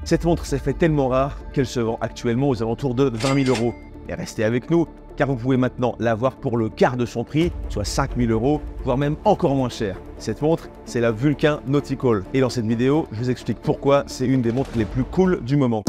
Cette montre s'est fait tellement rare qu'elle se vend actuellement aux alentours de 20 000 €. Et restez avec nous, car vous pouvez maintenant l'avoir pour le quart de son prix, soit 5 000 €, voire même encore moins cher. Cette montre, c'est la Vulcain Nautical. Et dans cette vidéo, je vous explique pourquoi c'est une des montres les plus cool du moment.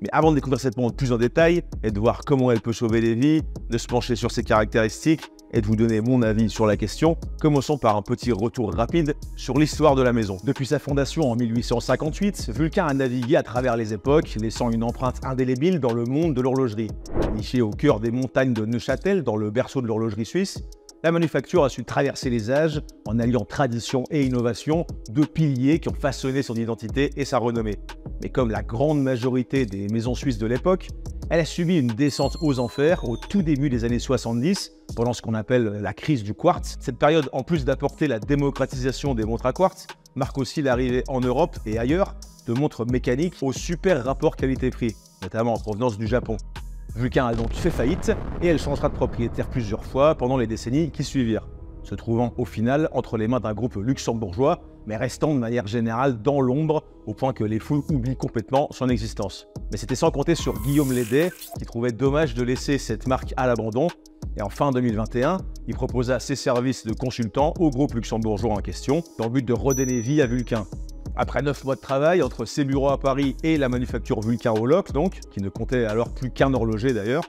Mais avant de découvrir cette montre plus en détail et de voir comment elle peut sauver des vies, de se pencher sur ses caractéristiques et de vous donner mon avis sur la question, commençons par un petit retour rapide sur l'histoire de la maison. Depuis sa fondation en 1858, Vulcain a navigué à travers les époques, laissant une empreinte indélébile dans le monde de l'horlogerie. Nichée au cœur des montagnes de Neuchâtel, dans le berceau de l'horlogerie suisse, la manufacture a su traverser les âges en alliant tradition et innovation, deux piliers qui ont façonné son identité et sa renommée. Mais comme la grande majorité des maisons suisses de l'époque, elle a subi une descente aux enfers au tout début des années 70, pendant ce qu'on appelle la crise du quartz. Cette période, en plus d'apporter la démocratisation des montres à quartz, marque aussi l'arrivée en Europe et ailleurs de montres mécaniques au super rapport qualité-prix, notamment en provenance du Japon. Vulcain a donc fait faillite et elle changera de propriétaire plusieurs fois pendant les décennies qui suivirent, se trouvant au final entre les mains d'un groupe luxembourgeois, mais restant de manière générale dans l'ombre au point que les foules oublient complètement son existence. Mais c'était sans compter sur Guillaume Lédet qui trouvait dommage de laisser cette marque à l'abandon et en fin 2021, il proposa ses services de consultant au groupe luxembourgeois en question dans le but de redonner vie à Vulcain. Après 9 mois de travail entre ses bureaux à Paris et la manufacture Vulcain au Loc, donc, qui ne comptait alors plus qu'un horloger d'ailleurs,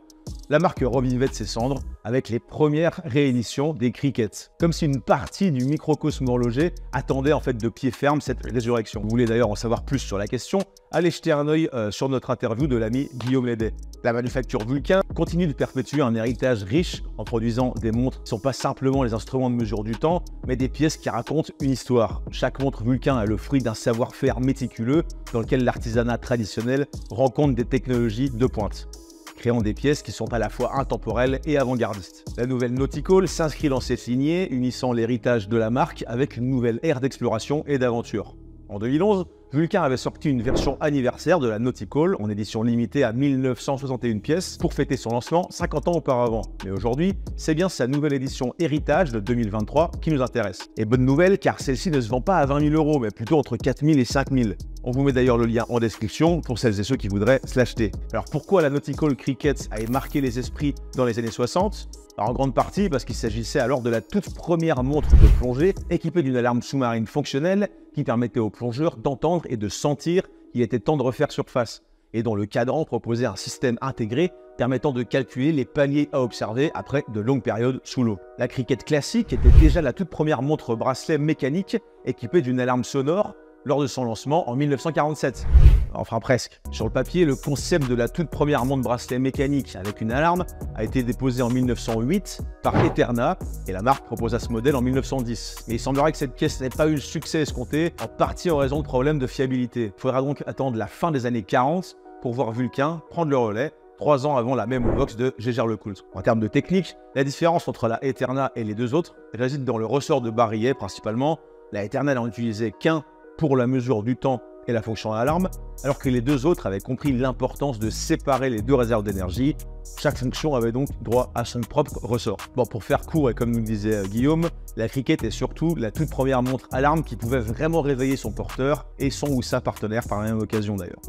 la marque revivait de ses cendres avec les premières rééditions des Cricket. Comme si une partie du microcosme horloger attendait en fait de pied ferme cette résurrection. Vous voulez d'ailleurs en savoir plus sur la question, allez jeter un œil sur notre interview de l'ami Guillaume Lédet. La manufacture Vulcain continue de perpétuer un héritage riche en produisant des montres qui ne sont pas simplement les instruments de mesure du temps, mais des pièces qui racontent une histoire. Chaque montre Vulcain est le fruit d'un savoir-faire méticuleux dans lequel l'artisanat traditionnel rencontre des technologies de pointe, créant des pièces qui sont à la fois intemporelles et avant-gardistes. La nouvelle Nautical s'inscrit dans cette lignée, unissant l'héritage de la marque avec une nouvelle ère d'exploration et d'aventure. En 2011, Vulcain avait sorti une version anniversaire de la Nautical en édition limitée à 1961 pièces pour fêter son lancement 50 ans auparavant. Mais aujourd'hui, c'est bien sa nouvelle édition héritage de 2023 qui nous intéresse. Et bonne nouvelle car celle-ci ne se vend pas à 20 000 €, mais plutôt entre 4 000 et 5 000. On vous met d'ailleurs le lien en description pour celles et ceux qui voudraient se l'acheter. Alors pourquoi la Nautical Cricket a marqué les esprits dans les années 60 ? Alors en grande partie parce qu'il s'agissait alors de la toute première montre de plongée équipée d'une alarme sous-marine fonctionnelle qui permettait aux plongeurs d'entendre et de sentir qu'il était temps de refaire surface, et dont le cadran proposait un système intégré permettant de calculer les paliers à observer après de longues périodes sous l'eau. La Cricket classique était déjà la toute première montre bracelet mécanique équipée d'une alarme sonore lors de son lancement en 1947. Enfin presque. Sur le papier, le concept de la toute première montre bracelet mécanique avec une alarme a été déposé en 1908 par Eterna et la marque proposa ce modèle en 1910. Mais il semblerait que cette pièce n'ait pas eu le succès escompté, en partie en raison de problèmes de fiabilité. Il faudra donc attendre la fin des années 40 pour voir Vulcain prendre le relais, 3 ans avant la même Vox de Jaeger-LeCoultre. En termes de technique, la différence entre la Eterna et les deux autres réside dans le ressort de barillet principalement. La Eterna n'en utilisait qu'un pour la mesure du temps et la fonction alarme, alors que les deux autres avaient compris l'importance de séparer les deux réserves d'énergie. Chaque fonction avait donc droit à son propre ressort. Bon, pour faire court et comme nous le disait Guillaume, la Cricket est surtout la toute première montre alarme qui pouvait vraiment réveiller son porteur et son ou sa partenaire par la même occasion d'ailleurs.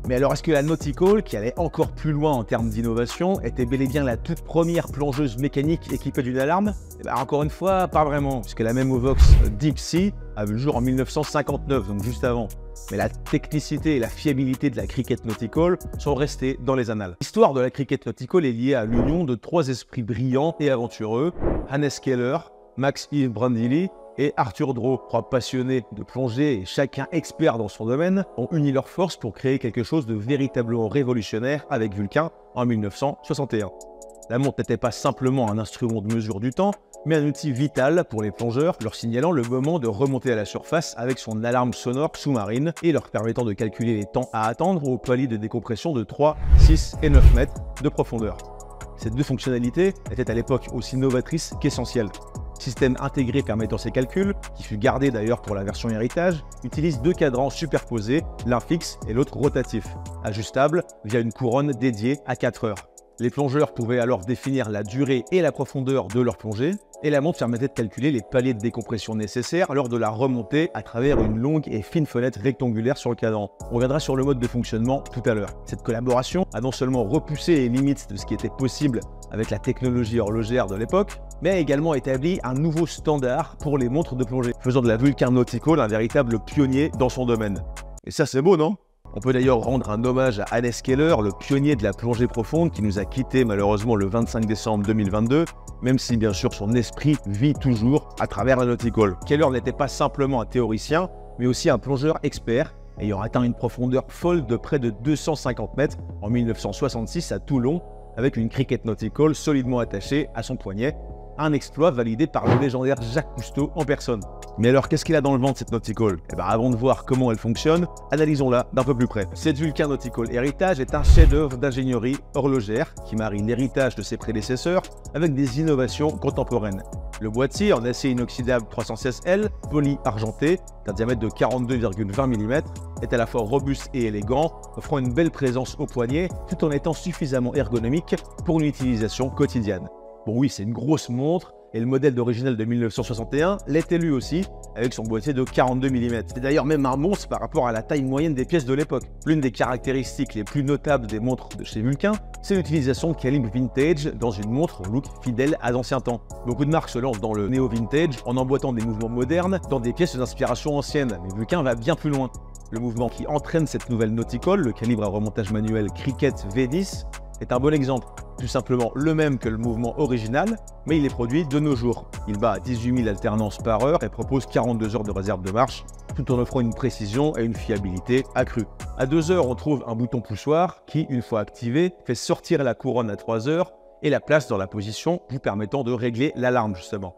Mais alors est-ce que la Nautical, qui allait encore plus loin en termes d'innovation, était bel et bien la toute première plongeuse mécanique équipée d'une alarme? Et bien, encore une fois, pas vraiment, puisque la même Vox Deep Sea a vu le jour en 1959, donc juste avant. Mais la technicité et la fiabilité de la Cricket Nautical sont restées dans les annales. L'histoire de la Cricket Nautical est liée à l'union de 3 esprits brillants et aventureux, Hannes Keller, Max-Yves Brandili et Arthur Draw. 3 passionnés de plongée et chacun expert dans son domaine ont uni leurs forces pour créer quelque chose de véritablement révolutionnaire avec Vulcain en 1961. La montre n'était pas simplement un instrument de mesure du temps, mais un outil vital pour les plongeurs, leur signalant le moment de remonter à la surface avec son alarme sonore sous-marine et leur permettant de calculer les temps à attendre au palier de décompression de 3, 6 et 9 mètres de profondeur. Ces deux fonctionnalités étaient à l'époque aussi novatrices qu'essentielles. Système intégré permettant ces calculs, qui fut gardé d'ailleurs pour la version héritage, utilise 2 cadrans superposés, l'un fixe et l'autre rotatif, ajustable via une couronne dédiée à 4 heures. Les plongeurs pouvaient alors définir la durée et la profondeur de leur plongée, et la montre permettait de calculer les paliers de décompression nécessaires lors de la remontée à travers une longue et fine fenêtre rectangulaire sur le cadran. On reviendra sur le mode de fonctionnement tout à l'heure. Cette collaboration a non seulement repoussé les limites de ce qui était possible avec la technologie horlogère de l'époque, mais a également établi un nouveau standard pour les montres de plongée, faisant de la Vulcain Nautical un véritable pionnier dans son domaine. Et ça c'est beau, non ? On peut d'ailleurs rendre un hommage à Hannes Keller, le pionnier de la plongée profonde qui nous a quittés malheureusement le 25 décembre 2022, même si bien sûr son esprit vit toujours à travers la Nautical. Keller n'était pas simplement un théoricien, mais aussi un plongeur expert, ayant atteint une profondeur folle de près de 250 mètres en 1966 à Toulon, avec une cricket Nautical solidement attachée à son poignet, un exploit validé par le légendaire Jacques Cousteau en personne. Mais alors, qu'est-ce qu'il a dans le ventre cette Nautical ? Eh bien, avant de voir comment elle fonctionne, analysons-la d'un peu plus près. Cette Vulcain Nautical Heritage est un chef-d'œuvre d'ingénierie horlogère qui marie l'héritage de ses prédécesseurs avec des innovations contemporaines. Le boîtier en acier inoxydable 316L, poli argenté, d'un diamètre de 42,20 mm, est à la fois robuste et élégant, offrant une belle présence au poignet tout en étant suffisamment ergonomique pour une utilisation quotidienne. Bon oui, c'est une grosse montre, et le modèle original de 1961 l'était lui aussi, avec son boîtier de 42 mm. C'est d'ailleurs même un monstre par rapport à la taille moyenne des pièces de l'époque. L'une des caractéristiques les plus notables des montres de chez Vulcain, c'est l'utilisation de calibre vintage dans une montre au look fidèle à d'anciens temps. Beaucoup de marques se lancent dans le néo-vintage en emboîtant des mouvements modernes dans des pièces d'inspiration anciennes, mais Vulcain va bien plus loin. Le mouvement qui entraîne cette nouvelle Nautical, le calibre à remontage manuel Cricket V10, est un bon exemple. Tout simplement le même que le mouvement original, mais il est produit de nos jours. Il bat à 18 000 alternances par heure et propose 42 heures de réserve de marche, tout en offrant une précision et une fiabilité accrues. À 2 heures, on trouve un bouton poussoir qui, une fois activé, fait sortir la couronne à 3 heures et la place dans la position vous permettant de régler l'alarme justement.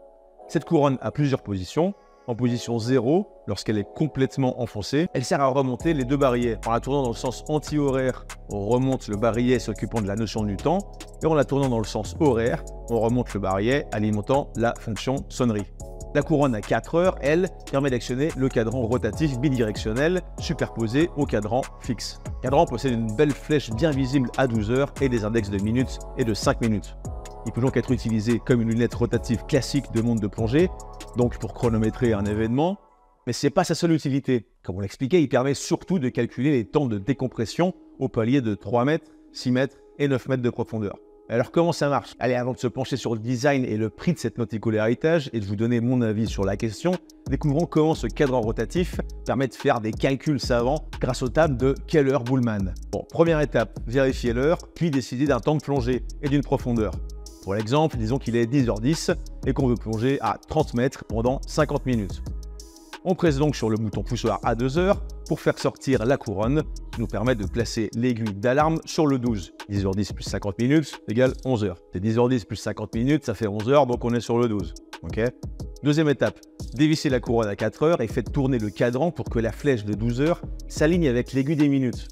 Cette couronne a plusieurs positions. En position 0, lorsqu'elle est complètement enfoncée, elle sert à remonter les deux barillet. En la tournant dans le sens anti-horaire, on remonte le barillet s'occupant de la notion du temps, et en la tournant dans le sens horaire, on remonte le barillet alimentant la fonction sonnerie. La couronne à 4 heures, elle, permet d'actionner le cadran rotatif bidirectionnel superposé au cadran fixe. Le cadran possède une belle flèche bien visible à 12 heures et des index de minutes et de 5 minutes. Il peut donc être utilisé comme une lunette rotative classique de montre de plongée, donc pour chronométrer un événement, mais ce n'est pas sa seule utilité. Comme on l'expliquait, il permet surtout de calculer les temps de décompression au palier de 3 mètres, 6 mètres et 9 mètres de profondeur. Alors comment ça marche? Allez, avant de se pencher sur le design et le prix de cette Nautical Heritage et de vous donner mon avis sur la question, découvrons comment ce cadran rotatif permet de faire des calculs savants grâce aux tables de Keller-Bullman. Bon, première étape, vérifier l'heure, puis décider d'un temps de plongée et d'une profondeur. Pour l'exemple, disons qu'il est 10h10 et qu'on veut plonger à 30 mètres pendant 50 minutes. On presse donc sur le bouton poussoir à 2 heures pour faire sortir la couronne qui nous permet de placer l'aiguille d'alarme sur le 12. 10h10 plus 50 minutes égale 11h. C'est 10h10 plus 50 minutes, ça fait 11h, donc on est sur le 12. Okay. Deuxième étape, dévissez la couronne à 4 heures et faites tourner le cadran pour que la flèche de 12 heures s'aligne avec l'aiguille des minutes.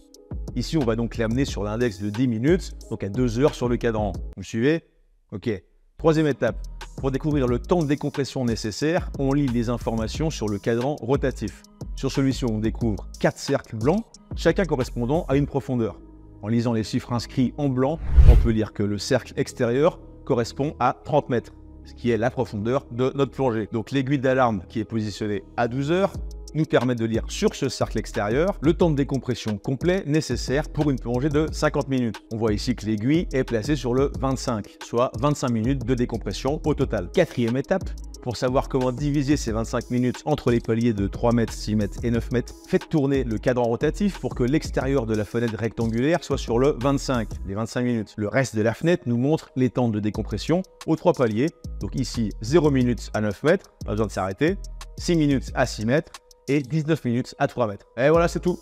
Ici, on va donc l'amener sur l'index de 10 minutes, donc à 2 heures sur le cadran. Vous me suivez? Ok. Troisième étape, pour découvrir le temps de décompression nécessaire, on lit les informations sur le cadran rotatif. Sur celui-ci, on découvre 4 cercles blancs, chacun correspondant à une profondeur. En lisant les chiffres inscrits en blanc, on peut lire que le cercle extérieur correspond à 30 mètres, ce qui est la profondeur de notre plongée. Donc l'aiguille d'alarme qui est positionnée à 12 heures nous permet de lire sur ce cercle extérieur le temps de décompression complet nécessaire pour une plongée de 50 minutes. On voit ici que l'aiguille est placée sur le 25, soit 25 minutes de décompression au total. Quatrième étape, pour savoir comment diviser ces 25 minutes entre les paliers de 3 mètres, 6 mètres et 9 mètres, faites tourner le cadran rotatif pour que l'extérieur de la fenêtre rectangulaire soit sur le 25, les 25 minutes. Le reste de la fenêtre nous montre les temps de décompression aux 3 paliers. Donc ici, 0 minutes à 9 mètres, pas besoin de s'arrêter, 6 minutes à 6 mètres, et 19 minutes à 3 mètres. Et voilà, c'est tout.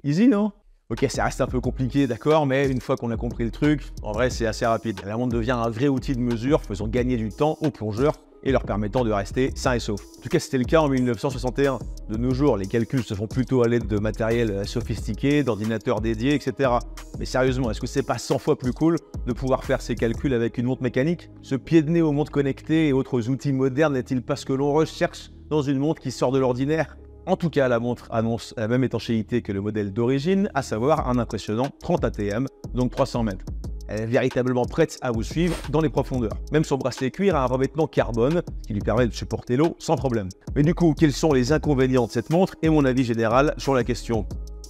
Easy, non? Ok, ça reste un peu compliqué, d'accord, mais une fois qu'on a compris le truc, en vrai, c'est assez rapide. La montre devient un vrai outil de mesure, faisant gagner du temps aux plongeurs et leur permettant de rester sains et saufs. En tout cas, c'était le cas en 1961. De nos jours, les calculs se font plutôt à l'aide de matériel sophistiqué, d'ordinateurs dédiés, etc. Mais sérieusement, est-ce que c'est pas 100 fois plus cool de pouvoir faire ces calculs avec une montre mécanique? Ce pied de nez aux montres connectées et autres outils modernes n'est-il pas ce que l'on recherche dans une montre qui sort de l'ordinaire? En tout cas, la montre annonce la même étanchéité que le modèle d'origine, à savoir un impressionnant 30 ATM, donc 300 mètres. Elle est véritablement prête à vous suivre dans les profondeurs. Même son bracelet cuir a un revêtement carbone qui lui permet de supporter l'eau sans problème. Mais du coup, quels sont les inconvénients de cette montre et mon avis général sur la question?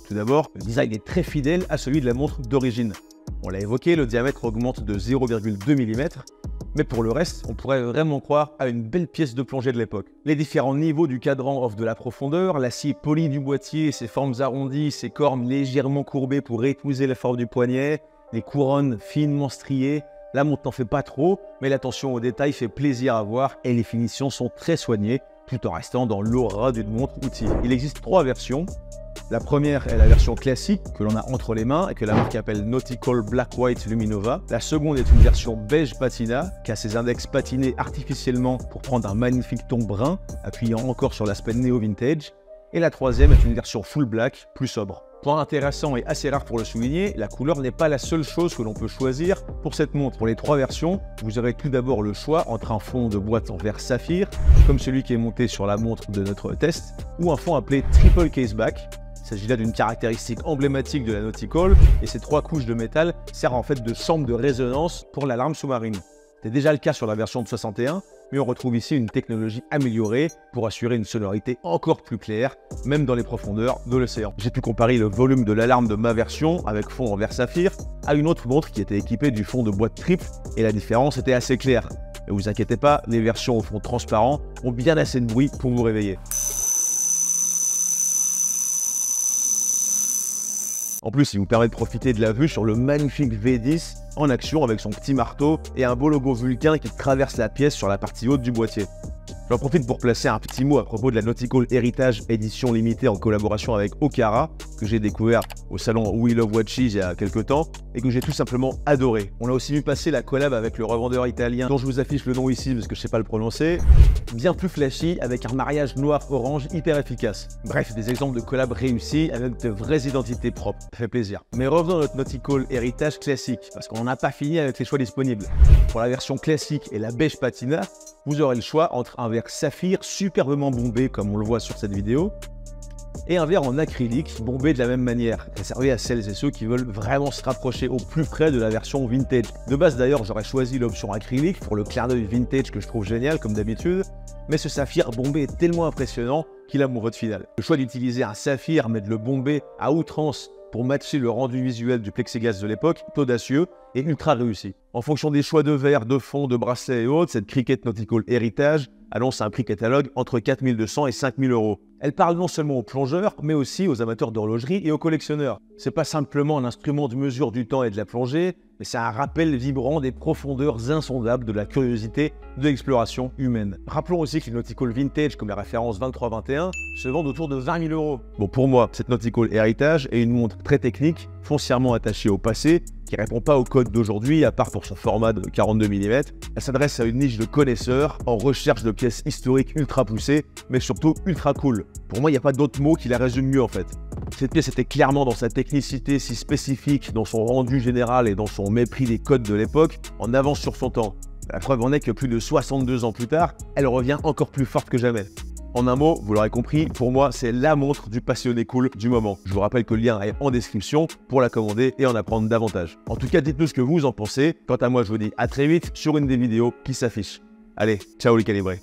Tout d'abord, le design est très fidèle à celui de la montre d'origine. On l'a évoqué, le diamètre augmente de 0,2 mm, mais pour le reste, on pourrait vraiment croire à une belle pièce de plongée de l'époque. Les différents niveaux du cadran offrent de la profondeur, l'acier poli du boîtier, ses formes arrondies, ses cornes légèrement courbées pour épouser la forme du poignet, les couronnes finement striées. La montre n'en fait pas trop, mais l'attention aux détails fait plaisir à voir et les finitions sont très soignées, tout en restant dans l'aura d'une montre outil. Il existe 3 versions. La première est la version classique que l'on a entre les mains et que la marque appelle Nautical Black White Luminova. La seconde est une version beige patina qui a ses index patinés artificiellement pour prendre un magnifique ton brun, appuyant encore sur l'aspect néo-vintage. Et la troisième est une version full black, plus sobre. Point intéressant et assez rare pour le souligner, la couleur n'est pas la seule chose que l'on peut choisir pour cette montre. Pour les 3 versions, vous aurez tout d'abord le choix entre un fond de boîte en verre saphir, comme celui qui est monté sur la montre de notre test, ou un fond appelé Triple Caseback. Il s'agit là d'une caractéristique emblématique de la Nautical, et ces 3 couches de métal servent en fait de chambre de résonance pour l'alarme sous-marine. C'était déjà le cas sur la version de 61, mais on retrouve ici une technologie améliorée pour assurer une sonorité encore plus claire, même dans les profondeurs de l'océan. J'ai pu comparer le volume de l'alarme de ma version, avec fond en verre saphir, à une autre montre qui était équipée du fond de boîte triple, et la différence était assez claire. Ne vous inquiétez pas, les versions au fond transparent ont bien assez de bruit pour vous réveiller. En plus, il vous permet de profiter de la vue sur le magnifique V10 en action avec son petit marteau et un beau logo Vulcain qui traverse la pièce sur la partie haute du boîtier. J'en profite pour placer un petit mot à propos de la Nautical Heritage édition limitée en collaboration avec Okara, que j'ai découvert au salon We Love Watches il y a quelques temps et que j'ai tout simplement adoré. On a aussi vu passer la collab avec le revendeur italien dont je vous affiche le nom ici parce que je sais pas le prononcer, bien plus flashy avec un mariage noir-orange hyper efficace. Bref, des exemples de collab réussis avec de vraies identités propres. Ça fait plaisir. Mais revenons à notre Nautical Heritage classique parce qu'on n'a pas fini avec les choix disponibles. Pour la version classique et la beige patina, vous aurez le choix entre un verre saphir superbement bombé comme on le voit sur cette vidéo et un verre en acrylique bombé de la même manière, réservé à celles et ceux qui veulent vraiment se rapprocher au plus près de la version vintage. De base d'ailleurs, j'aurais choisi l'option acrylique pour le clin d'œil vintage que je trouve génial comme d'habitude, mais ce saphir bombé est tellement impressionnant qu'il a mon vote final. Le choix d'utiliser un saphir mais de le bomber à outrance pour matcher le rendu visuel du plexiglas de l'époque est audacieux et ultra réussi. En fonction des choix de verre, de fond, de bracelet et autres, cette Cricket Nautical Heritage annonce un prix catalogue entre 4 200 et 5 000 €. Elle parle non seulement aux plongeurs, mais aussi aux amateurs d'horlogerie et aux collectionneurs. C'est pas simplement un instrument de mesure du temps et de la plongée, mais c'est un rappel vibrant des profondeurs insondables de la curiosité de l'exploration humaine. Rappelons aussi que les Nautical Vintage, comme la référence 2321, se vendent autour de 20 000 €. Bon, pour moi, cette Nautical Heritage est une montre très technique, foncièrement attachée au passé, qui ne répond pas au code d'aujourd'hui, à part pour son format de 42 mm. Elle s'adresse à une niche de connaisseurs en recherche de pièces historiques ultra poussées, mais surtout ultra cool. Pour moi, il n'y a pas d'autre mot qui la résume mieux en fait. Cette pièce était clairement dans sa technicité si spécifique, dans son rendu général et dans son mépris des codes de l'époque, en avance sur son temps. La preuve en est que plus de 62 ans plus tard, elle revient encore plus forte que jamais. En un mot, vous l'aurez compris, pour moi, c'est la montre du passionné cool du moment. Je vous rappelle que le lien est en description pour la commander et en apprendre davantage. En tout cas, dites-nous ce que vous en pensez. Quant à moi, je vous dis à très vite sur une des vidéos qui s'affichent. Allez, ciao les calibrés.